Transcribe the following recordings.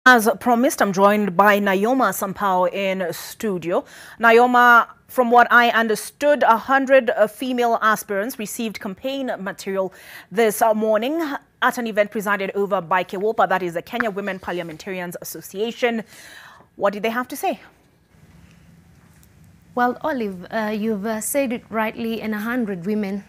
As promised, I'm joined by Nayoma Sampao in studio. Nayoma, from what I understood, 100 female aspirants received campaign material this morning at an event presided over by KEWOPA, that is the Kenya Women Parliamentarians Association. What did they have to say? Well, Olive, you've said it rightly, and 100 women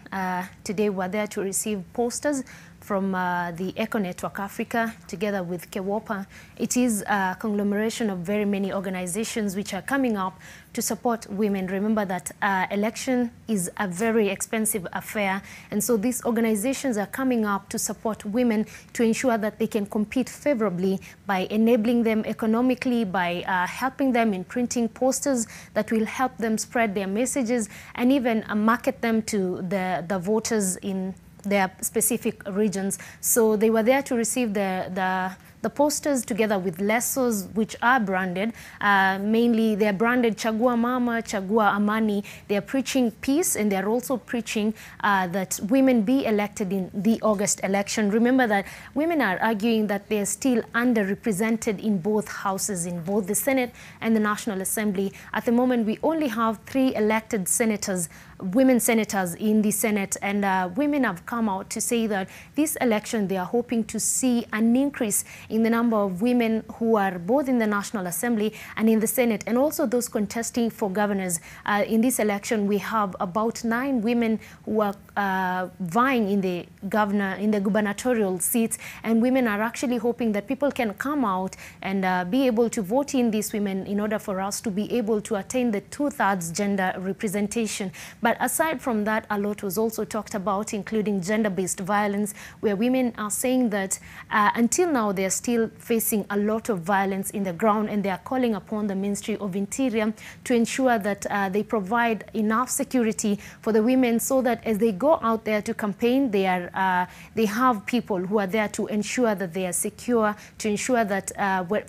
today were there to receive posters from the Eco Network Africa together with KEWOPA. It is a conglomeration of very many organizations which are coming up to support women. Remember that election is a very expensive affair, and so these organizations are coming up to support women to ensure that they can compete favorably by enabling them economically, by helping them in printing posters that will help them spread their messages and even market them to the voters in their specific regions. So they were there to receive the posters together with lessos, which are branded. Mainly they're branded Chagua Mama, Chagua Amani. They're preaching peace, and they're also preaching that women be elected in the August election. Remember that women are arguing that they're still underrepresented in both houses, in both the Senate and the National Assembly. At the moment, we only have 3 elected senators, women senators in the Senate, and women have come out to say that this election they are hoping to see an increase in the number of women who are both in the National Assembly and in the Senate, and also those contesting for governors. In this election, we have about 9 women who are vying in the gubernatorial seats, and women are actually hoping that people can come out and be able to vote in these women in order for us to be able to attain the 2/3 gender representation. But aside from that, a lot was also talked about, including gender-based violence, where women are saying that until now they're still facing a lot of violence in the ground, and they are calling upon the Ministry of Interior to ensure that they provide enough security for the women so that as they go out there to campaign, they have people who are there to ensure that they are secure, to ensure that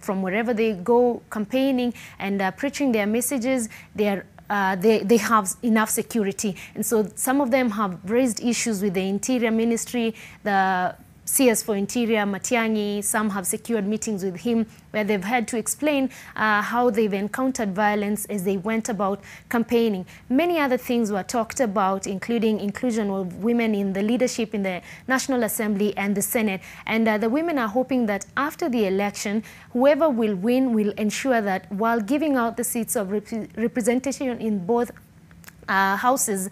from wherever they go campaigning and preaching their messages, they have enough security. And so some of them have raised issues with the Interior Ministry, the CS for Interior, Matiang'i. Some have secured meetings with him where they've had to explain how they've encountered violence as they went about campaigning. Many other things were talked about, including inclusion of women in the leadership in the National Assembly and the Senate. And the women are hoping that after the election, whoever will win will ensure that while giving out the seats of representation in both houses,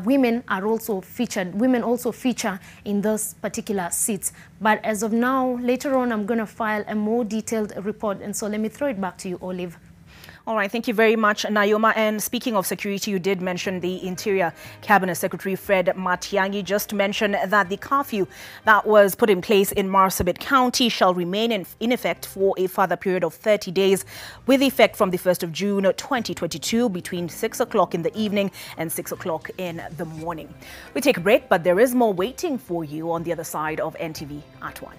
women are also featured. Women also feature in those particular seats. But as of now, later on, I'm going to file a more detailed report. And so let me throw it back to you, Olive. All right, thank you very much, Nayoma. And speaking of security, you did mention the Interior Cabinet Secretary Fred Matiang'i just mentioned that the curfew that was put in place in Marsabit County shall remain in effect for a further period of 30 days, with effect from the 1st of June 2022 between 6 o'clock in the evening and 6 o'clock in the morning. We take a break, but there is more waiting for you on the other side of NTV at 1.